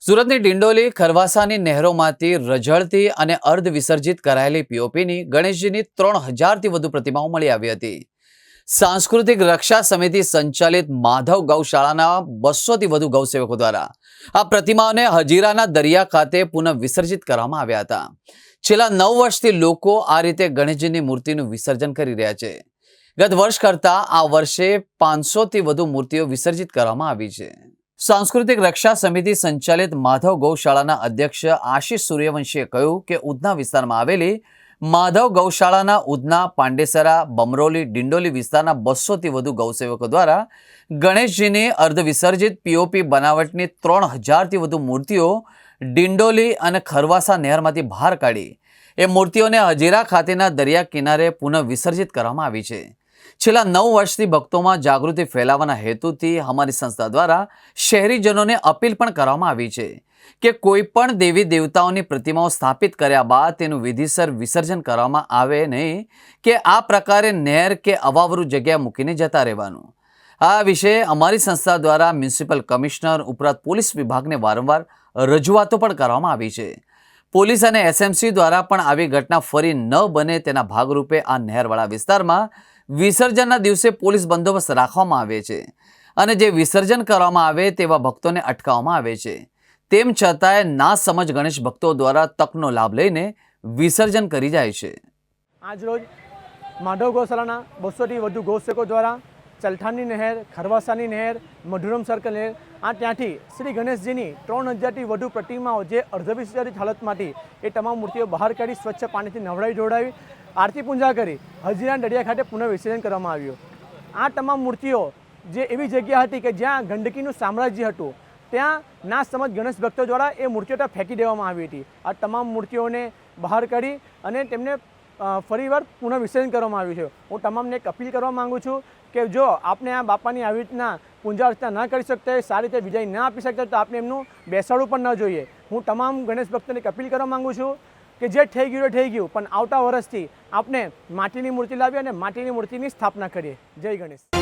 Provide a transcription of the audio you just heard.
સુરતની ડિંડોલી ખરવાસાની નહેરોમાંથી રઝળતી અને અર્ધ વિસર્જિત કરાયેલી પીઓપીની ગણેશજીની 3000થી વધુ પ્રતિમાઓ મળી આવી હતી। સાંસ્કૃતિક રક્ષા સમિતિ સંચાલિત માધવ ગૌશાળાના 200થી વધુ ગૌસેવકો દ્વારા આ પ્રતિમાઓને હજીરાના દરિયા ખાતે પુનઃ વિસર્જિત કરવામાં આવ્યા હતા। છેલ્લા 9 વર્ષથી લોકો આ રીતે ગણેશજીની મૂર્તિનું વિસર્જન કરી રહ્યા છે। ગત વર્ષ કરતાં આ વર્ષે 500થી વધુ મૂર્તિઓ વિસર્જિત કરવામાં આવી છે। सांस्कृतिक रक्षा समिति संचालित माधव गौशाळाना अध्यक्ष आशीष सूर्यवंशीए કહ્યું કે ઉધના વિસ્તારમાં આવેલી માધવ ગૌશાળાના ઉધના, પાંડેસરા, બમરોલી, ડિંડોલી વિસ્તારના 200થી વધુ ગૌસેવકો દ્વારા ગણેશજીની અર્ધ વિસર્જિત પીઓપી બનાવટની 3000થી વધુ મૂર્તિઓ ડિંડોલી અને ખરવાસા નહેરમાંથી બહાર કાઢી એ મૂર્તિઓને હજીરા ખાતેના દરિયા કિનારે પુનઃ વિસર્જિત કરવામાં આવી છે। છેલ્લા 9 વર્ષથી ભક્તોમાં જાગૃતિ ફેલાવવાના હેતુથી અમારી સંસ્થા દ્વારા શહેરીજનોને અપીલ પણ કરવામાં આવી છે કે કોઈ પણ દેવી દેવતાઓની પ્રતિમાઓ સ્થાપિત કર્યા બાદ તેનું વિધિસર વિસર્જન કરવામાં આવે નહીં કે આ પ્રકારે નહેર કે અવાવરૂ જગ્યા મૂકીને જતા રહેવાનું। આ વિશે અમારી સંસ્થા દ્વારા મ્યુનિસિપલ કમિશનર ઉપરાંત પોલીસ વિભાગને વારંવાર રજૂઆતો પણ કરવામાં આવી છે। પોલીસ અને એસએમસી દ્વારા પણ આવી ઘટના ફરી ન બને તેના ભાગરૂપે આ નહેરવાળા વિસ્તારમાં વિસર્જનના દિવસે પોલીસ બંદોબસ્ત રાખવામાં આવે છે અને જે વિસર્જન કરવામાં આવે તેવા ભક્તોને અટકાવવામાં આવે છે। તેમ છતાંય ના સમજ ગણેશ ભક્તો દ્વારા તકનો લાભ લઈને વિસર્જન કરી જાય છે। આજ રોજ માધવ ગૌશાળાના 200થી વધુ ગૌસેવકો દ્વારા ચલથાણની નહેર, ખરવાસાની નહેર, મઢુરમ સર્કલ નહેર ત્યાંથી શ્રી ગણેશજીની 3000થી વધુ પ્રતિમાઓ જે અર્ધવિસર્જિત હાલતમાંથી એ તમામ મૂર્તિઓ બહાર કાઢી સ્વચ્છ પાણીથી નવડાવી ધોવડાવી આરતી પૂજા કરી હજીરા દરિયા ખાતે પુનઃ વિસર્જન કરવામાં આવ્યું। આ તમામ મૂર્તિઓ જે એવી જગ્યા હતી કે જ્યાં ગંદકીનું સામ્રાજ્ય હતું ત્યાં ના સમજ ગણેશ ભક્તો દ્વારા એ મૂર્તિઓ ત્યાં ફેંકી દેવામાં આવી હતી। આ તમામ મૂર્તિઓને બહાર કાઢી અને તેમને ફરીવાર પુનઃ વિસર્જન કરવામાં આવ્યું છે। હું તમામને એક અપીલ કરવા માગું છું કે જો આપણે આ બાપાની આવી રીતના પૂજા અર્ચના ન કરી શકતા હોય, સારી રીતે વિજય ન આપી શકતા તો આપણે એમનું બેસાડવું પણ ન જોઈએ। હું તમામ ગણેશ ભક્તોને એક અપીલ કરવા માગું છું કે જે થઈ ગયું પણ આવતા વર્ષથી આપણે માટીની મૂર્તિ લાવીએ અને માટીની મૂર્તિની સ્થાપના કરીએ। જય ગણેશ।